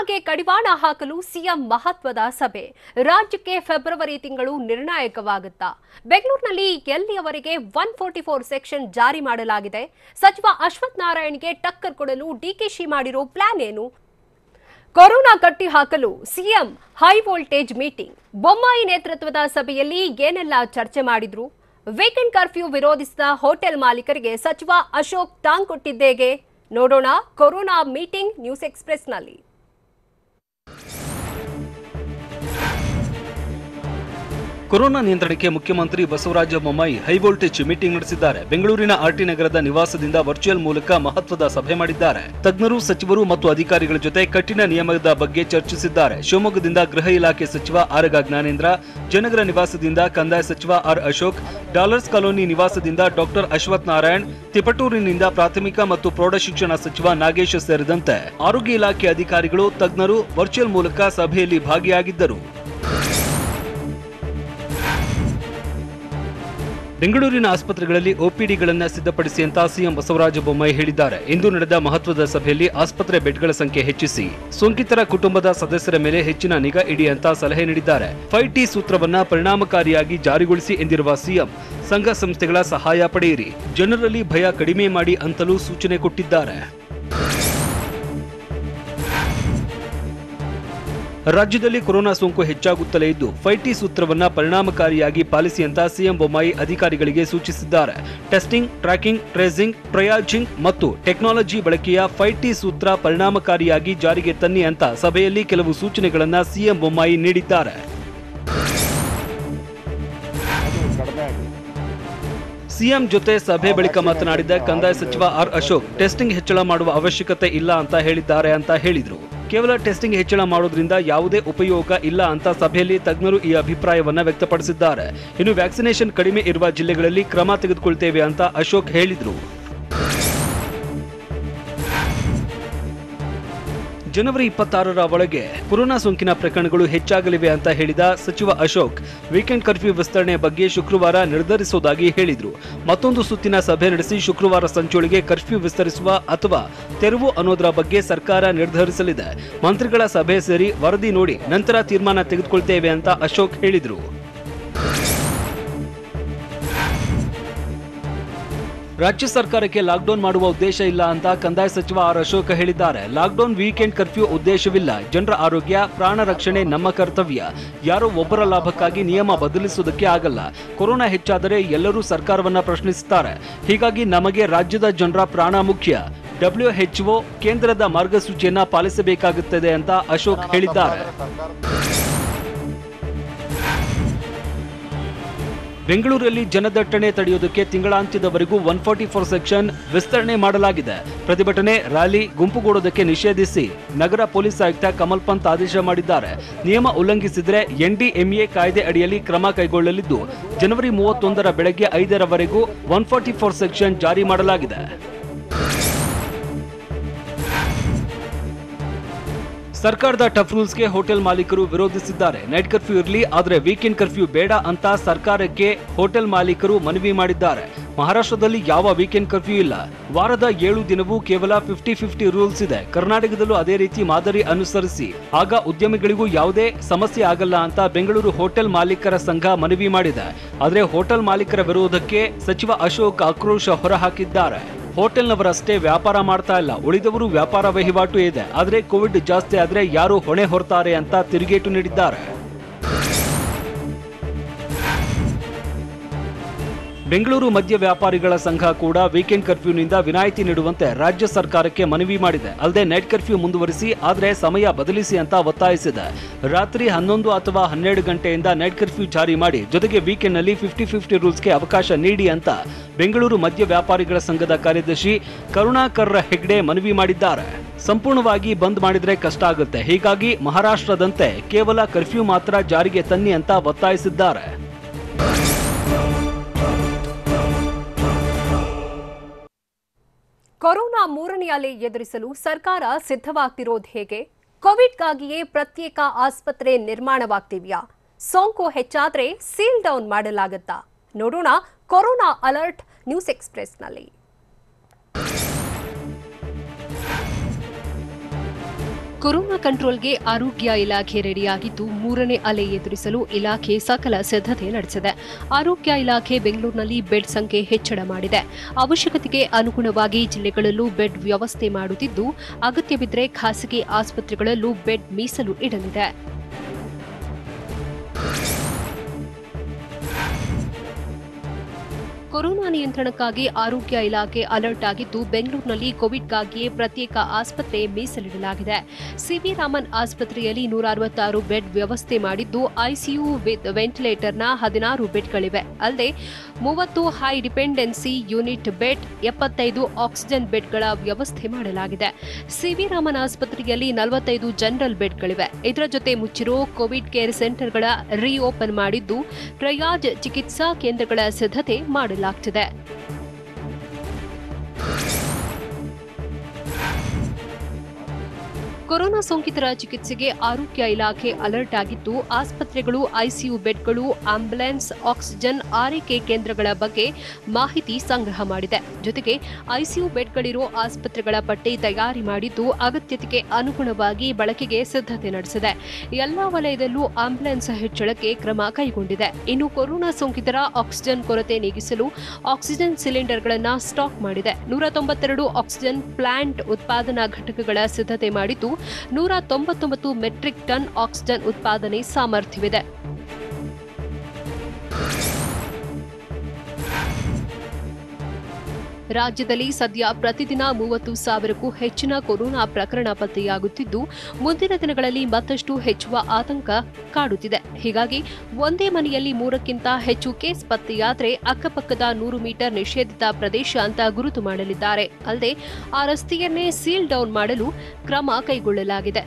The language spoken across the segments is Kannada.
ಕೊರೋನಾಗೆ ಕಡಿವಾಣ ಹಾಕಲು ಸಿಎಂ ಮಹತ್ವದ ಸಭೆ. ರಾಜ್ಯಕ್ಕೆ ಫೆಬ್ರವರಿ ತಿಂಗಳು ನಿರ್ಣಾಯಕವಾಗುತ್ತಾ? ಬೆಂಗಳೂರಿನಲ್ಲಿ ಎಲ್ಲಿಯವರೆಗೆ 144 ಸೆಕ್ಷನ್ ಜಾರಿ ಮಾಡಲಾಗಿದೆ? ಸಚಿವ ಅಶ್ವಥ್ ನಾರಾಯಣ್ಗೆ ಟಕ್ಕರ್ ಕೊಡಲು ಡಿಕೆಶಿ ಮಾಡಿರೋ ಪ್ಲಾನ್ ಏನು? ಕೊರೋನಾ ಕಟ್ಟಿ ಹಾಕಲು CM high voltage meeting. Bommai ನೇತೃತ್ವದ ಸಭೆಯಲ್ಲಿ ಏನೆಲ್ಲ ಚರ್ಚೆ ಮಾಡಿದ್ರು? ವೀಕೆಂಡ್ ಕರ್ಫ್ಯೂ ವಿರೋಧಿಸಿದ ಹೋಟೆಲ್ ಮಾಲೀಕರಿಗೆ ಸಚಿವ ಅಶೋಕ್ ಟಾಂಗ್ ಕೊಟ್ಟಿದ್ದೇಗೆ? ನೋಡೋಣ ಕೊರೋನಾ ಮೀಟಿಂಗ್ ನ್ಯೂಸ್ ಎಕ್ಸ್‌ಪ್ರೆಸ್‌ನಲ್ಲಿ. ಕೊರೋನಾ ನಿಯಂತ್ರಣಕ್ಕೆ ಮುಖ್ಯಮಂತ್ರಿ ಬಸವರಾಜ ಬೊಮ್ಮಾಯಿ ಹೈವೋಲ್ಟೇಜ್ ಮೀಟಿಂಗ್ ನಡೆಸಿದ್ದಾರೆ. ಬೆಂಗಳೂರಿನ ಆರ್ಟಿ ನಗರದ ನಿವಾಸದಿಂದ ವರ್ಚುವಲ್ ಮೂಲಕ ಮಹತ್ವದ ಸಭೆ ಮಾಡಿದ್ದಾರೆ. ತಜ್ಞರು, ಸಚಿವರು ಮತ್ತು ಅಧಿಕಾರಿಗಳ ಜೊತೆ ಕಠಿಣ ನಿಯಮದ ಬಗ್ಗೆ ಚರ್ಚಿಸಿದ್ದಾರೆ. ಶಿವಮೊಗ್ಗದಿಂದ ಗೃಹ ಇಲಾಖೆ ಸಚಿವ ಆರಗ ಜ್ಞಾನೇಂದ್ರ, ಜಯನಗರ ನಿವಾಸದಿಂದ ಕಂದಾಯ ಸಚಿವ ಆರ್ ಅಶೋಕ್, ಡಾಲರ್ಸ್ ಕಾಲೋನಿ ನಿವಾಸದಿಂದ ಡಾಕ್ಟರ್ ಅಶ್ವಥ್ ನಾರಾಯಣ್, ತಿಪಟೂರಿನಿಂದ ಪ್ರಾಥಮಿಕ ಮತ್ತು ಪ್ರೌಢಶಿಕ್ಷಣ ಸಚಿವ ನಾಗೇಶ್ ಸೇರಿದಂತೆ ಆರೋಗ್ಯ ಇಲಾಖೆ ಅಧಿಕಾರಿಗಳು, ತಜ್ಞರು ವರ್ಚುವಲ್ ಮೂಲಕ ಸಭೆಯಲ್ಲಿ ಭಾಗಿಯಾಗಿದ್ದರು. ಬೆಂಗಳೂರಿನ ಆಸ್ಪತ್ರೆಗಳಲ್ಲಿ ಒಪಿಡಿಗಳನ್ನು ಸಿದ್ಧಪಡಿಸಿ ಅಂತ ಸಿಎಂ ಬಸವರಾಜ ಬೊಮ್ಮಾಯಿ ಹೇಳಿದ್ದಾರೆ. ಇಂದು ನಡೆದ ಮಹತ್ವದ ಸಭೆಯಲ್ಲಿ ಆಸ್ಪತ್ರೆ ಬೆಡ್ಗಳ ಸಂಖ್ಯೆ ಹೆಚ್ಚಿಸಿ, ಸೋಂಕಿತರ ಕುಟುಂಬದ ಸದಸ್ಯರ ಮೇಲೆ ಹೆಚ್ಚಿನ ನಿಗಾ ಇಡಿ ಅಂತ ಸಲಹೆ ನೀಡಿದ್ದಾರೆ. 5T ಸೂತ್ರವನ್ನ ಪರಿಣಾಮಕಾರಿಯಾಗಿ ಜಾರಿಗೊಳಿಸಿ ಎಂದಿರುವ ಸಿಎಂ, ಸಂಘ ಸಂಸ್ಥೆಗಳ ಸಹಾಯ ಪಡೆಯಿರಿ, ಜನರಲ್ಲಿ ಭಯ ಕಡಿಮೆ ಮಾಡಿ ಅಂತಲೂ ಸೂಚನೆ ಕೊಟ್ಟಿದ್ದಾರೆ. ರಾಜ್ಯದಲ್ಲಿ ಕೊರೋನಾ ಸೋಂಕು ಹೆಚ್ಚಾಗುತ್ತಲೇ ಇದ್ದು 5T ಸೂತ್ರವನ್ನ ಪರಿಣಾಮಕಾರಿಯಾಗಿ ಪಾಲಿಸಿ ಅಂತ ಸಿಎಂ ಬೊಮ್ಮಾಯಿ ಅಧಿಕಾರಿಗಳಿಗೆ ಸೂಚಿಸಿದ್ದಾರೆ. ಟೆಸ್ಟಿಂಗ್, ಟ್ರ್ಯಾಕಿಂಗ್, ಟ್ರೇಸಿಂಗ್, ಟ್ರಯಾಜಿಂಗ್ ಮತ್ತು ಟೆಕ್ನಾಲಜಿ ಬಳಕೆಯ 5T ಸೂತ್ರ ಪರಿಣಾಮಕಾರಿಯಾಗಿ ಜಾರಿಗೆ ತನ್ನಿ ಅಂತ ಸಭೆಯಲ್ಲಿ ಕೆಲವು ಸೂಚನೆಗಳನ್ನ ಸಿಎಂ ಬೊಮ್ಮಾಯಿ ನೀಡಿದ್ದಾರೆ. ಸಿಎಂ ಜೊತೆ ಸಭೆ ಬಳಿಕ ಮಾತನಾಡಿದ ಕಂದಾಯ ಸಚಿವ ಆರ್ ಅಶೋಕ್, ಟೆಸ್ಟಿಂಗ್ ಹೆಚ್ಚಳ ಮಾಡುವ ಅವಶ್ಯಕತೆ ಇಲ್ಲ ಅಂತ ಹೇಳಿದ್ದಾರೆ ಅಂತ ಹೇಳಿದ್ರು. ಕೇವಲ ಟೆಸ್ಟಿಂಗ್ ಹೆಚ್ಚಳ ಮಾಡೋದ್ರಿಂದ ಯಾವುದೇ ಉಪಯೋಗ ಇಲ್ಲ ಅಂತ ಸಭೆಯಲ್ಲಿ ತಜ್ಞರು ಈ ಅಭಿಪ್ರಾಯವನ್ನ ವ್ಯಕ್ತಪಡಿಸಿದ್ದಾರೆ. ಇನ್ನು ವ್ಯಾಕ್ಸಿನೇಷನ್ ಕಡಿಮೆ ಇರುವ ಜಿಲ್ಲೆಗಳಲ್ಲಿ ಕ್ರಮ ತೆಗೆದುಕೊಳ್ತೇವೆ ಅಂತ ಅಶೋಕ್ ಹೇಳಿದ್ರು. ಜನವರಿ 26ರ ಒಳಗೆ ಕೊರೋನಾ ಸೋಂಕಿನ ಪ್ರಕರಣಗಳು ಹೆಚ್ಚಾಗಲಿವೆ ಅಂತ ಹೇಳಿದ ಸಚಿವ ಅಶೋಕ್, ವೀಕೆಂಡ್ ಕರ್ಫ್ಯೂ ವಿಸ್ತರಣೆ ಬಗ್ಗೆ ಶುಕ್ರವಾರ ನಿರ್ಧರಿಸುವುದಾಗಿ ಹೇಳಿದ್ರು. ಮತ್ತೊಂದು ಸುತ್ತಿನ ಸಭೆ ನಡೆಸಿ ಶುಕ್ರವಾರ ಸಂಜೆಯೊಳಗೆ ಕರ್ಫ್ಯೂ ವಿಸ್ತರಿಸುವ ಅಥವಾ ತೆರವು ಅನ್ನೋದರ ಬಗ್ಗೆ ಸರ್ಕಾರ ನಿರ್ಧರಿಸಲಿದೆ. ಮಂತ್ರಿಗಳ ಸಭೆ ಸೇರಿ ವರದಿ ನೋಡಿ ನಂತರ ತೀರ್ಮಾನ ತೆಗೆದುಕೊಳ್ತೇವೆ ಅಂತ ಅಶೋಕ್ ಹೇಳಿದ್ರು. ರಾಜ್ಯ ಸರ್ಕಾರಕ್ಕೆ ಲಾಕ್ಡೌನ್ ಮಾಡುವ ಉದ್ದೇಶ ಇಲ್ಲ ಅಂತ ಕಂದಾಯ ಸಚಿವ ಆರ್ ಅಶೋಕ್ ಹೇಳಿದ್ದಾರೆ. ಲಾಕ್ಡೌನ್, ವೀಕೆಂಡ್ ಕರ್ಫ್ಯೂ ಉದ್ದೇಶವಿಲ್ಲ. ಜನರ ಆರೋಗ್ಯ, ಪ್ರಾಣ ರಕ್ಷಣೆ ನಮ್ಮ ಕರ್ತವ್ಯ. ಯಾರೋ ಒಬ್ಬರ ಲಾಭಕ್ಕಾಗಿ ನಿಯಮ ಬದಲಿಸುವುದಕ್ಕೆ ಆಗಲ್ಲ. ಕೊರೋನಾ ಹೆಚ್ಚಾದರೆ ಎಲ್ಲರೂ ಸರ್ಕಾರವನ್ನ ಪ್ರಶ್ನಿಸುತ್ತಾರೆ. ಹೀಗಾಗಿ ನಮಗೆ ರಾಜ್ಯದ ಜನರ ಪ್ರಾಣ ಮುಖ್ಯ. WHO ಕೇಂದ್ರದ ಮಾರ್ಗಸೂಚಿಯನ್ನ ಪಾಲಿಸಬೇಕಾಗುತ್ತದೆ ಅಂತ ಅಶೋಕ್ ಹೇಳಿದ್ದಾರೆ. ಬೆಂಗಳೂರಲ್ಲಿ ಜನದಟ್ಟಣೆ ತಡೆಯುವುದಕ್ಕೆ ತಿಂಗಳಾಂತ್ಯದವರೆಗೂ 144 ಸೆಕ್ಷನ್ ವಿಸ್ತರಣೆ ಮಾಡಲಾಗಿದೆ. ಪ್ರತಿಭಟನೆ, ರ್ಯಾಲಿ, ಗುಂಪುಗೂಡೋದಕ್ಕೆ ನಿಷೇಧಿಸಿ ನಗರ ಪೊಲೀಸ್ ಆಯುಕ್ತ ಕಮಲ್ ಪಂತ್ ಆದೇಶ ಮಾಡಿದ್ದಾರೆ. ನಿಯಮ ಉಲ್ಲಂಘಿಸಿದರೆ NDMA ಕಾಯ್ದೆ ಅಡಿಯಲ್ಲಿ ಕ್ರಮ ಕೈಗೊಳ್ಳಲಿದ್ದು, ಜನವರಿ 31ರ ಬೆಳಗ್ಗೆ 5ರವರೆಗೂ 144 ಸೆಕ್ಷನ್ ಜಾರಿ ಮಾಡಲಾಗಿದೆ. ಸರ್ಕಾರದ ಟಫ್ ರೂಲ್ಸ್ಗೆ ಹೋಟೆಲ್ ಮಾಲೀಕರು ವಿರೋಧಿಸಿದ್ದಾರೆ. ನೈಟ್ ಕರ್ಫ್ಯೂ ಇರಲಿ, ಆದರೆ ವೀಕೆಂಡ್ ಕರ್ಫ್ಯೂ ಬೇಡ ಅಂತ ಸರ್ಕಾರಕ್ಕೆ ಹೋಟೆಲ್ ಮಾಲೀಕರು ಮನವಿ ಮಾಡಿದ್ದಾರೆ. ಮಹಾರಾಷ್ಟ್ರದಲ್ಲಿ ಯಾವ ವೀಕೆಂಡ್ ಕರ್ಫ್ಯೂ ಇಲ್ಲ. ವಾರದ 7 ದಿನವೂ ಕೇವಲ 50-50 ರೂಲ್ಸ್ ಇದೆ. ಕರ್ನಾಟಕದಲ್ಲೂ ಅದೇ ರೀತಿ ಮಾದರಿ ಅನುಸರಿಸಿ, ಆಗ ಉದ್ಯಮಿಗಳಿಗೂ ಯಾವುದೇ ಸಮಸ್ಯೆ ಆಗಲ್ಲ ಅಂತ ಬೆಂಗಳೂರು ಹೋಟೆಲ್ ಮಾಲೀಕರ ಸಂಘ ಮನವಿ ಮಾಡಿದೆ. ಆದರೆ ಹೋಟೆಲ್ ಮಾಲೀಕರ ವಿರೋಧಕ್ಕೆ ಸಚಿವ ಅಶೋಕ್ ಆಕ್ರೋಶ ಹೊರಹಾಕಿದ್ದಾರೆ. ಹೋಟೆಲ್ನವರಷ್ಟೇ ವ್ಯಾಪಾರ ಮಾಡ್ತಾ ಇಲ್ಲ, ಉಳಿದವರು ವ್ಯಾಪಾರ ವಹಿವಾಟು ಇದೆ. ಆದರೆ ಕೋವಿಡ್ ಜಾಸ್ತಿ ಆದ್ರೆ ಯಾರು ಹೊಣೆ ಹೊರ್ತಾರೆ ಅಂತ ತಿರುಗೇಟು ನೀಡಿದ್ದಾರೆ. ಬೆಂಗಳೂರು ಮದ್ಯ ವ್ಯಾಪಾರಿಗಳ ಸಂಘ ಕೂಡ ವೀಕೆಂಡ್ ಕರ್ಫ್ಯೂನಿಂದ ವಿನಾಯಿತಿ ನೀಡುವಂತೆ ರಾಜ್ಯ ಸರ್ಕಾರಕ್ಕೆ ಮನವಿ ಮಾಡಿದೆ. ಅಲ್ಲದೆ ನೈಟ್ ಕರ್ಫ್ಯೂ ಮುಂದುವರಿಸಿ, ಆದರೆ ಸಮಯ ಬದಲಿಸಿ ಅಂತ ಒತ್ತಾಯಿಸಿದೆ. ರಾತ್ರಿ 11 ಅಥವಾ 12 ಗಂಟೆಯಿಂದ ನೈಟ್ ಕರ್ಫ್ಯೂ ಜಾರಿ ಮಾಡಿ, ಜೊತೆಗೆ ವೀಕೆಂಡ್ನಲ್ಲಿ 50-50 ರೂಲ್ಸ್ಗೆ ಅವಕಾಶ ನೀಡಿ ಅಂತ ಬೆಂಗಳೂರು ಮದ್ಯ ವ್ಯಾಪಾರಿಗಳ ಸಂಘದ ಕಾರ್ಯದರ್ಶಿ ಕರುಣಾಕರ್ ಹೆಗ್ಡೆ ಮನವಿ ಮಾಡಿದ್ದಾರೆ. ಸಂಪೂರ್ಣವಾಗಿ ಬಂದ್ ಮಾಡಿದ್ರೆ ಕಷ್ಟ ಆಗುತ್ತೆ. ಹೀಗಾಗಿ ಮಹಾರಾಷ್ಟ್ರದಂತೆ ಕೇವಲ ಕರ್ಫ್ಯೂ ಮಾತ್ರ ಜಾರಿಗೆ ತನ್ನಿ ಅಂತ ಒತ್ತಾಯಿಸಿದ್ದಾರೆ. ಕೊರೋನಾ 3ನೇ ಅಲೆ ಎದುರಿಸಲು ಸರ್ಕಾರ ಸಿದ್ಧವಾಗ್ತಿರೋದು ಹೇಗೆ? ಕೋವಿಡ್ಗಾಗಿಯೇ ಪ್ರತ್ಯೇಕ ಆಸ್ಪತ್ರೆ ನಿರ್ಮಾಣವಾಗ್ತಿವ್ಯಾ? ಸೋಂಕು ಹೆಚ್ಚಾದ್ರೆ ಸೀಲ್ ಡೌನ್ ಮಾಡಲಾಗುತ್ತಾ? ನೋಡೋಣ ಕೊರೋನಾ ಅಲರ್ಟ್ ನ್ಯೂಸ್ ಎಕ್ಸ್‌ಪ್ರೆಸ್‌ನಲ್ಲಿ. ಕೊರೋನಾ ಕಂಟ್ರೋಲ್ಗೆ ಆರೋಗ್ಯ ಇಲಾಖೆ ರೆಡಿಯಾಗಿದ್ದು ಮೂರನೇ ಅಲೆ ಎದುರಿಸಲು ಇಲಾಖೆ ಸಕಲ ಸಿದ್ಧತೆ ನಡೆಸಿದೆ. ಆರೋಗ್ಯ ಇಲಾಖೆ ಬೆಂಗಳೂರಿನಲ್ಲಿ ಬೆಡ್ ಸಂಖ್ಯೆ ಹೆಚ್ಚಳ ಮಾಡಿದೆ. ಅವಶ್ಯಕತೆಗೆ ಅನುಗುಣವಾಗಿ ಜಿಲ್ಲೆಗಳಲ್ಲೂ ಬೆಡ್ ವ್ಯವಸ್ಥೆ ಮಾಡುತ್ತಿದ್ದು, ಅಗತ್ಯವಿದ್ದರೆ ಖಾಸಗಿ ಆಸ್ಪತ್ರೆಗಳಲ್ಲೂ ಬೆಡ್ ಮೀಸಲು ಇಡಲಿದೆ. ಕೊರೋನಾ ನಿಯಂತ್ರಣಕ್ಕಾಗಿ ಆರೋಗ್ಯ ಇಲಾಖೆ ಅಲರ್ಟ್ ಆಗಿದ್ದು, ಬೆಂಗಳೂರಿನಲ್ಲಿ ಕೋವಿಡ್ಗಾಗಿಯೇ ಪ್ರತ್ಯೇಕ ಆಸ್ಪತ್ರೆ ಮೀಸಲಿಡಲಾಗಿದೆ. ಸಿವಿ ರಾಮನ್ ಆಸ್ಪತ್ರೆಯಲ್ಲಿ 166 ಬೆಡ್ ವ್ಯವಸ್ಥೆ ಮಾಡಿದ್ದು, ಐಸಿಯು ವಿತ್ ವೆಂಟಿಲೇಟರ್ನ 16 ಬೆಡ್ಗಳಿವೆ. ಅಲ್ಲದೆ 30 high dependency unit bed, 75 oxygen ಬೆಡ್ಗಳ ವ್ಯವಸ್ಥೆ ಮಾಡಲಾಗಿದೆ. ಸಿವಿ ರಾಮನ್ ಆಸ್ಪತ್ರೆಯಲ್ಲಿ 45 ಜನರಲ್ ಬೆಡ್ಗಳಿವೆ. ಇದರ ಜೊತೆ ಮುಚ್ಚಿರೋ ಕೋವಿಡ್ ಕೇರ್ ಸೆಂಟರ್ಗಳ ರೀಓಪನ್ ಮಾಡಿದ್ದು, ಟ್ರಯಾಜ್ ಚಿಕಿತ್ಸಾ ಕೇಂದ್ರಗಳ ಸಿದ್ಧತೆ ಮಾಡಲಾಗಿದೆ. ಕೊರೋನಾ ಸೋಂಕಿತರ ಚಿಕಿತ್ಸೆಗೆ ಆರೋಗ್ಯ ಇಲಾಖೆ ಅಲರ್ಟ್ ಆಗಿದ್ದು, ಆಸ್ಪತ್ರೆಗಳು, ಐಸಿಯು ಬೆಡ್ಗಳು, ಆಂಬ್ಯುಲೆನ್ಸ್, ಆಕ್ಸಿಜನ್ ಆರೈಕೆ ಕೇಂದ್ರಗಳ ಬಗ್ಗೆ ಮಾಹಿತಿ ಸಂಗ್ರಹ ಮಾಡಿದೆ. ಜೊತೆಗೆ ಐಸಿಯು ಬೆಡ್ಗಳಿರೋ ಆಸ್ಪತ್ರೆಗಳ ಪಟ್ಟಿ ತಯಾರಿ ಮಾಡಿದ್ದು, ಅಗತ್ಯತೆಗೆ ಅನುಗುಣವಾಗಿ ಬಳಕೆಗೆ ಸಿದ್ಧತೆ ನಡೆಸಿದೆ. ಎಲ್ಲಾ ವಲಯದಲ್ಲೂ ಆಂಬ್ಯುಲೆನ್ಸ್ ಹೆಚ್ಚಳಕ್ಕೆ ಕ್ರಮ ಕೈಗೊಂಡಿದೆ. ಇನ್ನು ಕೊರೋನಾ ಸೋಂಕಿತರ ಆಕ್ಸಿಜನ್ ಕೊರತೆ ನೀಗಿಸಲು ಆಕ್ಸಿಜನ್ ಸಿಲಿಂಡರ್ಗಳನ್ನು ಸ್ಟಾಕ್ ಮಾಡಿದೆ. 192 ಆಕ್ಸಿಜನ್ ಪ್ಲಾಂಟ್ ಉತ್ಪಾದನಾ ಘಟಕಗಳ ಸಿದ್ಧತೆ ಮಾಡಿದ್ದು, 199 ಮೆಟ್ರಿಕ್ ಟನ್ ಆಕ್ಸಿಜನ್ ಉತ್ಪಾದನೆ ಸಾಮರ್ಥ್ಯವಿದೆ. ರಾಜ್ಯದಲ್ಲಿ ಸದ್ಯ ಪ್ರತಿದಿನ 30,000ಕ್ಕೂ ಹೆಚ್ಚಿನ ಕೊರೋನಾ ಪ್ರಕರಣ ಪತ್ತೆಯಾಗುತ್ತಿದ್ದು, ಮುಂದಿನ ದಿನಗಳಲ್ಲಿ ಮತ್ತಷ್ಟು ಹೆಚ್ಚುವ ಆತಂಕ ಕಾಡುತ್ತಿದೆ. ಹೀಗಾಗಿ ಒಂದೇ ಮನೆಯಲ್ಲಿ 3ಕ್ಕಿಂತ ಹೆಚ್ಚು ಕೇಸ್ ಪತ್ತೆಯಾದರೆ ಅಕ್ಕಪಕ್ಕದ 100 ಮೀಟರ್ ನಿಷೇಧಿತ ಪ್ರದೇಶ ಅಂತ ಗುರುತು ಮಾಡಲಿದ್ದಾರೆ. ಅಲ್ಲದೆ ಆ ರಸ್ತೆಯನ್ನೇ ಸೀಲ್ ಡೌನ್ ಮಾಡಲು ಕ್ರಮ ಕೈಗೊಳ್ಳಲಾಗಿದೆ.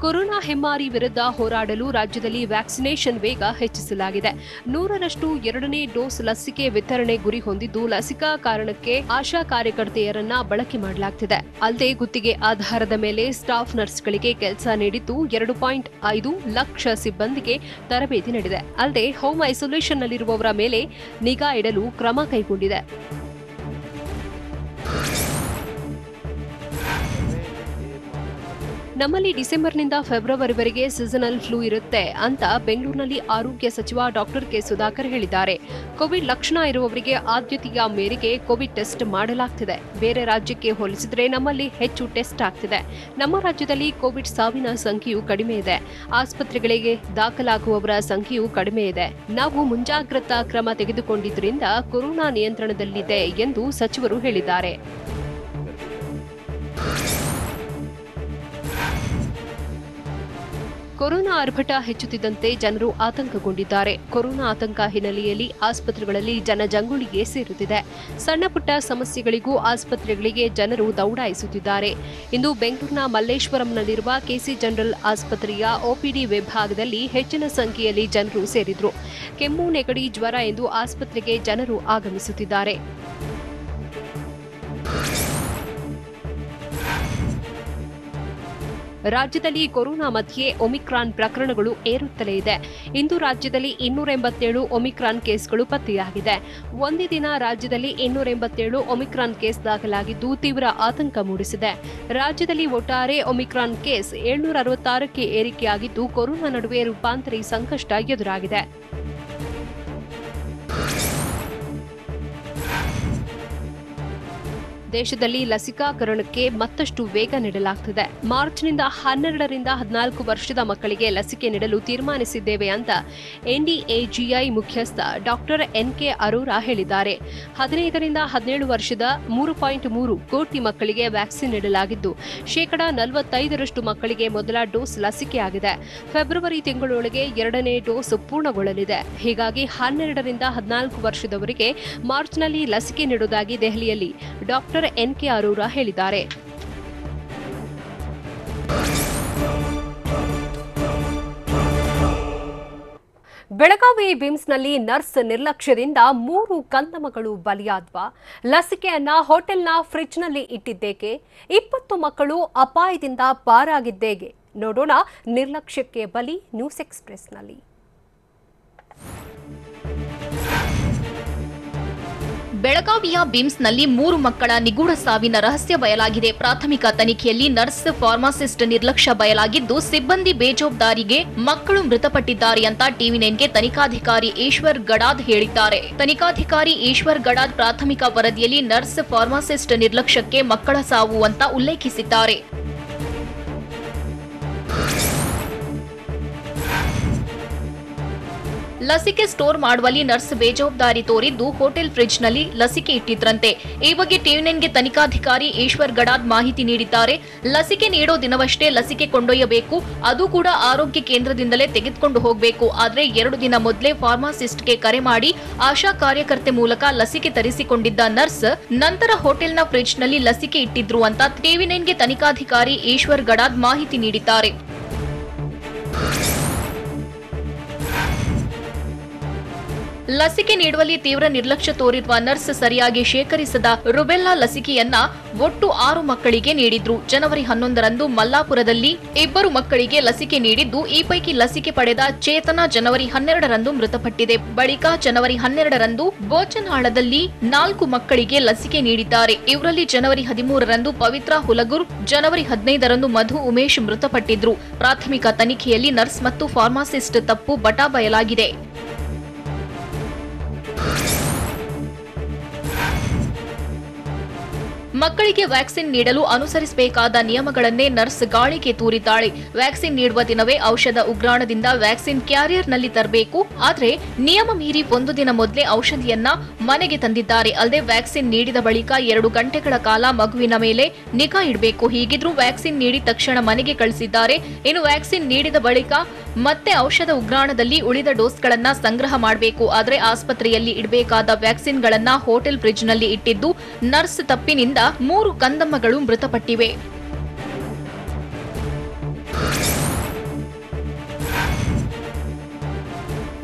ಕೊರೋನಾ ಹೆಮ್ಮಾರಿ ವಿರುದ್ಧ ಹೋರಾಡಲು ರಾಜ್ಯದಲ್ಲಿ ವ್ಯಾಕ್ಸಿನೇಷನ್ ವೇಗ ಹೆಚ್ಚಿಸಲಾಗಿದೆ. 100ರಷ್ಟು ಎರಡನೇ ಡೋಸ್ ಲಸಿಕೆ ವಿತರಣೆ ಗುರಿ ಹೊಂದಿದ್ದು, ಲಸಿಕಾ ಕಾರಣಕ್ಕೆ ಆಶಾ ಕಾರ್ಯಕರ್ತೆಯರನ್ನ ಬಳಕೆ ಮಾಡಲಾಗುತ್ತಿದೆ. ಅಲ್ಲದೆ ಗುತ್ತಿಗೆ ಆಧಾರದ ಮೇಲೆ ಸ್ಟಾಫ್ ನರ್ಸ್ಗಳಿಗೆ ಕೆಲಸ ನೀಡಿದ್ದು, 2.5 ಲಕ್ಷ ಸಿಬ್ಬಂದಿಗೆ ತರಬೇತಿ ನೀಡಿದೆ. ಅಲ್ಲದೆ ಹೋಮ್ ಐಸೋಲೇಷನ್ನಲ್ಲಿರುವವರ ಮೇಲೆ ನಿಗಾ ಇಡಲು ಕ್ರಮ ಕೈಗೊಂಡಿದೆ. ನಮ್ಮಲ್ಲಿ ಡಿಸೆಂಬರ್ನಿಂದ ಫೆಬ್ರವರಿವರೆಗೆ ಸೀಸನಲ್ ಫ್ಲೂ ಇರುತ್ತೆ ಅಂತ ಬೆಂಗಳೂರಿನಲ್ಲಿ ಆರೋಗ್ಯ ಸಚಿವ ಡಾಕ್ಟರ್ ಕೆ ಸುಧಾಕರ್ ಹೇಳಿದ್ದಾರೆ. ಕೋವಿಡ್ ಲಕ್ಷಣ ಇರುವವರಿಗೆ ಆದ್ಯತೆಯ ಮೇರೆಗೆ ಕೋವಿಡ್ ಟೆಸ್ಟ್ ಮಾಡಲಾಗ್ತಿದೆ. ಬೇರೆ ರಾಜ್ಯಕ್ಕೆ ಹೋಲಿಸಿದರೆ ನಮ್ಮಲ್ಲಿ ಹೆಚ್ಚು ಟೆಸ್ಟ್ ಆಗ್ತಿದೆ. ನಮ್ಮ ರಾಜ್ಯದಲ್ಲಿ ಕೋವಿಡ್ ಸಾವಿನ ಸಂಖ್ಯೆಯೂ ಕಡಿಮೆ ಇದೆ. ಆಸ್ಪತ್ರೆಗಳಿಗೆ ದಾಖಲಾಗುವವರ ಸಂಖ್ಯೆಯೂ ಕಡಿಮೆ ಇದೆ. ನಾವು ಮುಂಜಾಗ್ರತಾ ಕ್ರಮ ತೆಗೆದುಕೊಂಡಿದ್ದರಿಂದ ಕೊರೋನಾ ನಿಯಂತ್ರಣದಲ್ಲಿದೆ ಎಂದು ಸಚಿವರು ಹೇಳಿದ್ದಾರೆ. ಕೊರೋನಾ ಆರ್ಭಟ ಹೆಚ್ಚುತ್ತಿದ್ದಂತೆ ಜನರು ಆತಂಕಗೊಂಡಿದ್ದಾರೆ. ಕೊರೋನಾ ಆತಂಕ ಹಿನ್ನೆಲೆಯಲ್ಲಿ ಆಸ್ಪತ್ರೆಗಳಲ್ಲಿ ಜನಜಂಗುಳಿಗೆ ಸೇರುತ್ತಿದೆ. ಸಣ್ಣ ಪುಟ್ಟ ಸಮಸ್ಯೆಗಳಿಗೂ ಆಸ್ಪತ್ರೆಗಳಿಗೆ ಜನರು ದೌಡಾಯಿಸುತ್ತಿದ್ದಾರೆ. ಇಂದು ಬೆಂಗಳೂರಿನ ಮಲ್ಲೇಶ್ವರಂನಲ್ಲಿರುವ ಕೆಸಿ ಜನರಲ್ ಆಸ್ಪತ್ರೆಯ ಒಪಿಡಿ ವಿಭಾಗದಲ್ಲಿ ಹೆಚ್ಚಿನ ಸಂಖ್ಯೆಯಲ್ಲಿ ಜನರು ಸೇರಿದ್ರು. ಕೆಮ್ಮು, ನೆಗಡಿ, ಜ್ವರ ಎಂದು ಆಸ್ಪತ್ರೆಗೆ ಜನರು ಆಗಮಿಸುತ್ತಿದ್ದಾರೆ. ರಾಜ್ಯದಲ್ಲಿ ಕೊರೋನಾ ಮಧ್ಯೆ ಒಮಿಕ್ರಾನ್ ಪ್ರಕರಣಗಳು ಏರುತ್ತಲೇ ಇದೆ. ಇಂದು ರಾಜ್ಯದಲ್ಲಿ 287 ಒಮಿಕ್ರಾನ್ ಕೇಸ್ಗಳು ಪತ್ತೆಯಾಗಿದೆ. ಒಂದೇ ದಿನ ರಾಜ್ಯದಲ್ಲಿ 287 ಒಮಿಕ್ರಾನ್ ಕೇಸ್ ದಾಖಲಾಗಿದ್ದು, ತೀವ್ರ ಆತಂಕ ಮೂಡಿಸಿದೆ. ರಾಜ್ಯದಲ್ಲಿ ಒಟ್ಟಾರೆ ಒಮಿಕ್ರಾನ್ ಕೇಸ್ 766ಕ್ಕೆ ಏರಿಕೆಯಾಗಿದ್ದು, ಕೊರೋನಾ ನಡುವೆ ರೂಪಾಂತರಿ ಸಂಕಷ್ಟ ಎದುರಾಗಿದೆ. ದೇಶದಲ್ಲಿ ಲಸಿಕಾಕರಣಕ್ಕೆ ಮತ್ತಷ್ಟು ವೇಗ ನೀಡಲಾಗುತ್ತಿದೆ. ಮಾರ್ಚ್ನಿಂದ 12ರಿಂದ 14 ವರ್ಷದ ಮಕ್ಕಳಿಗೆ ಲಸಿಕೆ ನೀಡಲು ತೀರ್ಮಾನಿಸಿದ್ದೇವೆ ಅಂತ ಎನ್ಡಿಎಜಿಐ ಮುಖ್ಯಸ್ಥ ಡಾಕ್ಟರ್ ಎನ್ಕೆ ಅರೋರಾ ಹೇಳಿದ್ದಾರೆ. 15ರಿಂದ 17 ವರ್ಷದ 3.3 ಕೋಟಿ ಮಕ್ಕಳಿಗೆ ವ್ಯಾಕ್ಸಿನ್ ನೀಡಲಾಗಿದ್ದು, 45% ಮಕ್ಕಳಿಗೆ ಮೊದಲ ಡೋಸ್ ಲಸಿಕೆಯಾಗಿದೆ. ಫೆಬ್ರವರಿ ತಿಂಗಳೊಳಗೆ ಎರಡನೇ ಡೋಸ್ ಪೂರ್ಣಗೊಳ್ಳಲಿದೆ. ಹೀಗಾಗಿ 12ರಿಂದ 14 ವರ್ಷದವರಿಗೆ ಮಾರ್ಚ್ನಲ್ಲಿ ಲಸಿಕೆ ನೀಡುವುದಾಗಿ ದೆಹಲಿಯಲ್ಲಿ ಡಾಕ್ಟರ್ ಎನ್ಕೆ ಅರೋರಾ ಹೇಳಿದ್ದಾರೆ. ಬೆಳಗಾವಿ ಬಿಮ್ಸ್ನಲ್ಲಿ ನರ್ಸ್ ನಿರ್ಲಕ್ಷ್ಯದಿಂದ 3 ಕಂದಮಗಳು ಬಲಿಯಾದ್ವಾ? ಲಸಿಕೆಯನ್ನ ಹೋಟೆಲ್ನ ಫ್ರಿಡ್ಜ್ನಲ್ಲಿ ಇಟ್ಟಿದ್ದೇಕೆ? 20 ಮಕ್ಕಳು ಅಪಾಯದಿಂದ ಪಾರಾಗಿದ್ದೇಗೆ? ನೋಡೋಣ ನಿರ್ಲಕ್ಷ್ಯಕ್ಕೆ ಬಲಿ ನ್ಯೂಸ್ ಎಕ್ಸ್‌ಪ್ರೆಸ್‌ನಲ್ಲಿ. ಬೆಳಗಾವಿಯ ಬಿಮ್ಸ್ನಲ್ಲಿ 3 ಮಕ್ಕಳ ನಿಗೂಢ ಸಾವಿನ ರಹಸ್ಯ ಬಯಲಾಗಿದೆ. ಪ್ರಾಥಮಿಕ ತನಿಖೆಯಲ್ಲಿ ನರ್ಸ್, ಫಾರ್ಮಾಸಿಸ್ಟ್ ನಿರ್ಲಕ್ಷ್ಯ ಬಯಲಾಗಿದ್ದು, ಸಿಬ್ಬಂದಿ ಬೇಜವಾಬ್ದಾರಿಗೆ ಮಕ್ಕಳು ಮೃತಪಟ್ಟಿದ್ದಾರೆ ಅಂತ ಟಿವಿ9ಗೆ ತನಿಖಾಧಿಕಾರಿ ಈಶ್ವರ್ ಗಡಾದ್ ಹೇಳಿದ್ದಾರೆ. ತನಿಖಾಧಿಕಾರಿ ಈಶ್ವರ್ ಗಡಾದ್ ಪ್ರಾಥಮಿಕ ವರದಿಯಲ್ಲಿ ನರ್ಸ್, ಫಾರ್ಮಾಸಿಸ್ಟ್ ನಿರ್ಲಕ್ಷ್ಯಕ್ಕೆ ಮಕ್ಕಳ ಸಾವು ಅಂತ ಉಲ್ಲೇಖಿಸಿದ್ದಾರೆ. ಲಸಿಕೆ ಸ್ಟೋರ್ ಮಾಡುವಲ್ಲಿ ನರ್ಸ್ ಬೇಜವಾಬ್ದಾರಿ ತೋರಿದ್ದು ಹೋಟೆಲ್ ಫ್ರಿಡ್ಜ್ನಲ್ಲಿ ಲಸಿಕೆ ಇಟ್ಟಿದ್ರಂತೆ. ಈ ಬಗ್ಗೆ ಟಿವಿ9ಗೆ ತನಿಖಾಧಿಕಾರಿ ಈಶ್ವರ್ ಗಡಾದ್ ಮಾಹಿತಿ ನೀಡಿದ್ದಾರೆ. ಲಸಿಕೆ ನೀಡೋ ದಿನವಷ್ಟೇ ಲಸಿಕೆ ಕೊಂಡೊಯ್ಯಬೇಕು, ಅದು ಕೂಡ ಆರೋಗ್ಯ ಕೇಂದ್ರದಿಂದಲೇ ತೆಗೆದುಕೊಂಡು ಹೋಗಬೇಕು. ಆದ್ರೆ 2 ದಿನ ಮೊದಲೇ ಫಾರ್ಮಾಸಿಸ್ಟ್ಗೆ ಕರೆ ಮಾಡಿ ಆಶಾ ಕಾರ್ಯಕರ್ತೆ ಮೂಲಕ ಲಸಿಕೆ ತರಿಸಿಕೊಂಡಿದ್ದ ನರ್ಸ್ ನಂತರ ಹೋಟೆಲ್ನ ಫ್ರಿಡ್ಜ್ನಲ್ಲಿ ಲಸಿಕೆ ಇಟ್ಟಿದ್ರು ಅಂತ ಟಿವಿ9ಗೆ ತನಿಖಾಧಿಕಾರಿ ಈಶ್ವರ್ ಗಡಾದ್ ಮಾಹಿತಿ ನೀಡಿದ್ದಾರೆ. ಲಸಿಕೆ ನೀಡುವಲ್ಲಿ ತೀವ್ರ ನಿರ್ಲಕ್ಷ್ಯ ತೋರಿರುವ ನರ್ಸ್ ಸರಿಯಾಗಿ ಶೇಖರಿಸದ ರುಬೆಲ್ಲಾ ಲಸಿಕೆಯನ್ನ ಒಟ್ಟು 6 ಮಕ್ಕಳಿಗೆ ನೀಡಿದ್ರು. ಜನವರಿ 11ರಂದು ಮಲ್ಲಾಪುರದಲ್ಲಿ 2 ಮಕ್ಕಳಿಗೆ ಲಸಿಕೆ ನೀಡಿದ್ದು, ಈ ಪೈಕಿ ಲಸಿಕೆ ಪಡೆದ ಚೇತನ ಜನವರಿ 12ರಂದು ಮೃತಪಟ್ಟಿದೆ. ಬಳಿಕ ಜನವರಿ 12ರಂದು ಬೋಚನಹಾಳದಲ್ಲಿ 4 ಮಕ್ಕಳಿಗೆ ಲಸಿಕೆ ನೀಡಿದ್ದಾರೆ. ಇವರಲ್ಲಿ ಜನವರಿ 13ರಂದು ಪವಿತ್ರ ಹುಲಗೂರ್, ಜನವರಿ 15ರಂದು ಮಧು ಉಮೇಶ್ ಮೃತಪಟ್ಟಿದ್ರು. ಪ್ರಾಥಮಿಕ ತನಿಖೆಯಲ್ಲಿ ನರ್ಸ್ ಮತ್ತು ಫಾರ್ಮಾಸಿಸ್ಟ್ ತಪ್ಪು ಬಟಾ ಬಯಲಾಗಿದೆ. ಮಕ್ಕಳಿಗೆ ವ್ಯಾಕ್ಸಿನ್ ನೀಡಲು ಅನುಸರಿಸಬೇಕಾದ ನಿಯಮಗಳನ್ನೇ ನರ್ಸ್ ಗಾಳಿಗೆ ತೂರಿದ್ದಾಳೆ. ವ್ಯಾಕ್ಸಿನ್ ನೀಡುವ ದಿನವೇ ಔಷಧ ಉಗ್ರಾಣದಿಂದ ವ್ಯಾಕ್ಸಿನ್ ಕ್ಯಾರಿಯರ್ನಲ್ಲಿ ತರಬೇಕು. ಆದ್ರೆ ನಿಯಮ ಮೀರಿ 1 ದಿನ ಮೊದಲೇ ಔಷಧಿಯನ್ನ ಮನೆಗೆ ತಂದಿದ್ದಾರೆ. ಅಲ್ಲದೆ ವ್ಯಾಕ್ಸಿನ್ ನೀಡಿದ ಬಳಿಕ 2 ಗಂಟೆಗಳ ಕಾಲ ಮಗುವಿನ ಮೇಲೆ ನಿಗಾ ಇಡಬೇಕು. ಹೀಗಿದ್ರೂ ವ್ಯಾಕ್ಸಿನ್ ನೀಡಿ ತಕ್ಷಣ ಮನೆಗೆ ಕಳಿಸಿದ್ದಾರೆ. ಇನ್ನು ವ್ಯಾಕ್ಸಿನ್ ನೀಡಿದ ಬಳಿಕ ಮತ್ತೆ ಔಷಧ ಉಗ್ರಾಣದಲ್ಲಿ ಉಳಿದ ಡೋಸ್ಗಳನ್ನ ಸಂಗ್ರಹ ಮಾಡಬೇಕು. ಆದ್ರೆ ಆಸ್ಪತ್ರೆಯಲ್ಲಿ ಇಡಬೇಕಾದ ವ್ಯಾಕ್ಸಿನ್ಗಳನ್ನ ಹೋಟೆಲ್ ಫ್ರಿಡ್ಜ್ನಲ್ಲಿ ಇಟ್ಟಿದ್ದು, ನರ್ಸ್ ತಪ್ಪಿನಿಂದ 3 ಕಂದಮ್ಮಗಳು ಮೃತಪಟ್ಟಿವೆ.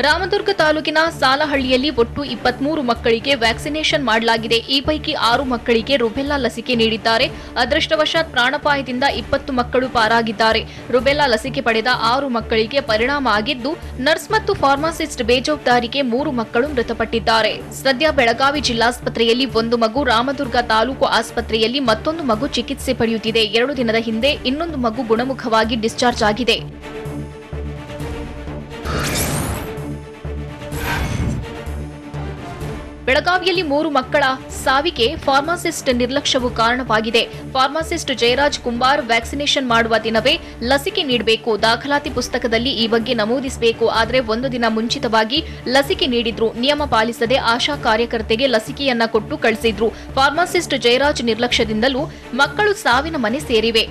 ರಾಮದುರ್ಗ ತಾಲೂಕಿನ ಸಾಲಹಳ್ಳಿಯಲ್ಲಿ ಒಟ್ಟು 23 ಮಕ್ಕಳಿಗೆ ವ್ಯಾಕ್ಸಿನೇಷನ್ ಮಾಡಲಾಗಿದೆ. ಈ ಪೈಕಿ 6 ಮಕ್ಕಳಿಗೆ ರುಬೆಲ್ಲಾ ಲಸಿಕೆ ನೀಡಿದ್ದಾರೆ. ಅದೃಷ್ಟವಶಾತ್ ಪ್ರಾಣಾಪಾಯದಿಂದ 20 ಮಕ್ಕಳು ಪಾರಾಗಿದ್ದಾರೆ. ರುಬೆಲ್ಲಾ ಲಸಿಕೆ ಪಡೆದ 6 ಮಕ್ಕಳಿಗೆ ಪರಿಣಾಮ ಆಗಿದ್ದು, ನರ್ಸ್ ಮತ್ತು ಫಾರ್ಮಾಸಿಸ್ಟ್ ಬೇಜವಾಬ್ದಾರಿಗೆ 3 ಮಕ್ಕಳು ಮೃತಪಟ್ಟಿದ್ದಾರೆ. ಸದ್ಯ ಬೆಳಗಾವಿ ಜಿಲ್ಲಾಸ್ಪತ್ರೆಯಲ್ಲಿ 1 ಮಗು, ರಾಮದುರ್ಗ ತಾಲೂಕು ಆಸ್ಪತ್ರೆಯಲ್ಲಿ ಮತ್ತೊಂದು ಮಗು ಚಿಕಿತ್ಸೆ ಪಡೆಯುತ್ತಿದೆ. 2 ದಿನದ ಹಿಂದೆ ಇನ್ನೊಂದು ಮಗು ಗುಣಮುಖವಾಗಿ ಡಿಸ್ಚಾರ್ಜ್ ಆಗಿದೆ. ಬೆಳಗಾವಿಯಲ್ಲಿ 3 ಮಕ್ಕಳ ಸಾವಿಗೆ ಫಾರ್ಮಾಸಿಸ್ಟ್ ನಿರ್ಲಕ್ಷ್ಯವು ಕಾರಣವಾಗಿದೆ. ಫಾರ್ಮಾಸಿಸ್ಟ್ ಜಯರಾಜ್ ಕುಂಬಾರ್ ವ್ಯಾಕ್ಸಿನೇಷನ್ ಮಾಡುವ ದಿನವೇ ಲಸಿಕೆ ನೀಡಬೇಕು. ದಾಖಲಾತಿ ಪುಸ್ತಕದಲ್ಲಿ ಈ ಬಗ್ಗೆ ನಮೂದಿಸಬೇಕು. ಆದರೆ 1 ದಿನ ಮುಂಚಿತವಾಗಿ ಲಸಿಕೆ ನೀಡಿದ್ರು. ನಿಯಮ ಪಾಲಿಸದೆ ಆಶಾ ಕಾರ್ಯಕರ್ತೆಗೆ ಲಸಿಕೆಯನ್ನ ಕೊಟ್ಟು ಕಳಿಸಿದ್ರು. ಫಾರ್ಮಾಸಿಸ್ಟ್ ಜಯರಾಜ್ ನಿರ್ಲಕ್ಷ್ಯದಿಂದಲೂ ಮಕ್ಕಳು ಸಾವಿನ ಮನೆ ಸೇರಿವೆ.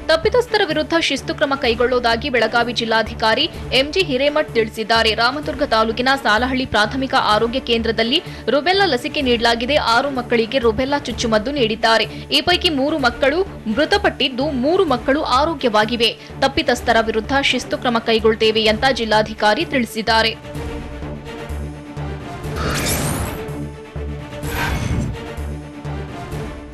ತಪ್ಪಿತಸ್ಥರ ವಿರುದ್ಧ ಶಿಸ್ತು ಕ್ರಮ ಕೈಗೊಳ್ಳುವುದಾಗಿ ಬೆಳಗಾವಿ ಜಿಲ್ಲಾಧಿಕಾರಿ ಎಂಜಿ ಹಿರೇಮಠ್ ತಿಳಿಸಿದ್ದಾರೆ. ರಾಮದುರ್ಗ ತಾಲೂಕಿನ ಸಾಲಹಳ್ಳಿ ಪ್ರಾಥಮಿಕ ಆರೋಗ್ಯ ಕೇಂದ್ರದಲ್ಲಿ ರುಬೆಲ್ಲಾ ಲಸಿಕೆ ನೀಡಲಾಗಿದೆ. 6 ಮಕ್ಕಳಿಗೆ ರುಬೆಲ್ಲಾ ಚುಚ್ಚುಮದ್ದು ನೀಡಿದ್ದಾರೆ. ಈ ಪೈಕಿ 3 ಮಕ್ಕಳು ಮೃತಪಟ್ಟಿದ್ದು, 3 ಮಕ್ಕಳು ಆರೋಗ್ಯವಾಗಿವೆ. ತಪ್ಪಿತಸ್ಥರ ವಿರುದ್ಧ ಶಿಸ್ತು ಕ್ರಮ ಕೈಗೊಳ್ಳುತ್ತೇವೆ ಅಂತ ಜಿಲ್ಲಾಧಿಕಾರಿ ತಿಳಿಸಿದ್ದಾರೆ.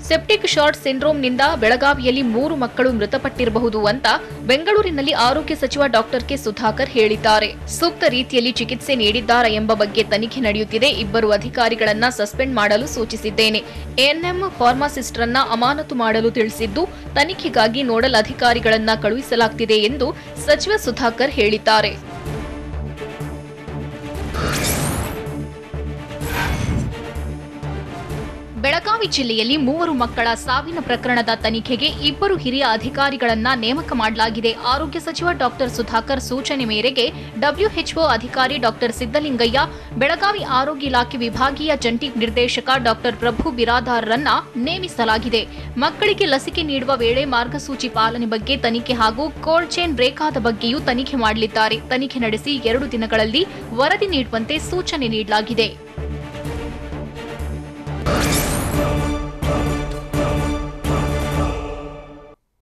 ಸೆಪ್ಟಿಕ್ ಶಾರ್ಟ್ ಸಿಂಡ್ರೋಮ್ನಿಂದ ಬೆಳಗಾವಿಯಲ್ಲಿ 3 ಮಕ್ಕಳು ಮೃತಪಟ್ಟಿರಬಹುದು ಅಂತ ಬೆಂಗಳೂರಿನಲ್ಲಿ ಆರೋಗ್ಯ ಸಚಿವ ಡಾಕ್ಟರ್ ಕೆ ಸುಧಾಕರ್ ಹೇಳಿದ್ದಾರೆ. ಸೂಕ್ತ ರೀತಿಯಲ್ಲಿ ಚಿಕಿತ್ಸೆ ನೀಡಿದ್ದಾರಾ ಎಂಬ ಬಗ್ಗೆ ತನಿಖೆ ನಡೆಯುತ್ತಿದೆ. 2 ಅಧಿಕಾರಿಗಳನ್ನ ಸಸ್ಪೆಂಡ್ ಮಾಡಲು ಸೂಚಿಸಿದ್ದೇನೆ. ಎಎನ್ಎಂ ಫಾರ್ಮಾಸಿಸ್ಟರನ್ನ ಅಮಾನತು ಮಾಡಲು ತಿಳಿಸಿದ್ದು, ತನಿಖೆಗಾಗಿ ನೋಡಲ್ ಅಧಿಕಾರಿಗಳನ್ನ ಕಳುಹಿಸಲಾಗುತ್ತಿದೆ ಎಂದು ಸಚಿವ ಸುಧಾಕರ್ ಹೇಳಿದ್ದಾರೆ. ಬೆಳಗಾವಿ ಜಿಲ್ಲೆಯಲ್ಲಿ 3 ಮಕ್ಕಳ ಸಾವಿನ ಪ್ರಕರಣದ ತನಿಖೆಗೆ 2 ಹಿರಿಯ ಅಧಿಕಾರಿಗಳನ್ನ ನೇಮಕ ಮಾಡಲಾಗಿದೆ. ಆರೋಗ್ಯ ಸಚಿವ ಡಾಕ್ಟರ್ ಸುಧಾಕರ್ ಸೂಚನೆ ಮೇರೆಗೆ ಡಬ್ಲ್ಯೂಎಚ್ಒ ಅಧಿಕಾರಿ ಡಾಕ್ಟರ್ ಸಿದ್ದಲಿಂಗಯ್ಯ, ಬೆಳಗಾವಿ ಆರೋಗ್ಯ ಇಲಾಖೆ ವಿಭಾಗೀಯ ಜಂಟಿ ನಿರ್ದೇಶಕ ಡಾಕ್ಟರ್ ಪ್ರಭು ಬಿರಾದಾರರನ್ನ ನೇಮಿಸಲಾಗಿದೆ. ಮಕ್ಕಳಿಗೆ ಲಸಿಕೆ ನೀಡುವ ವೇಳೆ ಮಾರ್ಗಸೂಚಿ ಪಾಲನೆ ಬಗ್ಗೆ ತನಿಖೆ ಹಾಗೂ ಕೋಲ್ಡ್ ಚೈನ್ ಬ್ರೇಕ್ ಆದ ಬಗ್ಗೆಯೂ ತನಿಖೆ ಮಾಡಲಿದ್ದಾರೆ. ತನಿಖೆ ನಡೆಸಿ 2 ದಿನಗಳಲ್ಲಿ ವರದಿ ನೀಡುವಂತೆ ಸೂಚನೆ ನೀಡಲಾಗಿದೆ.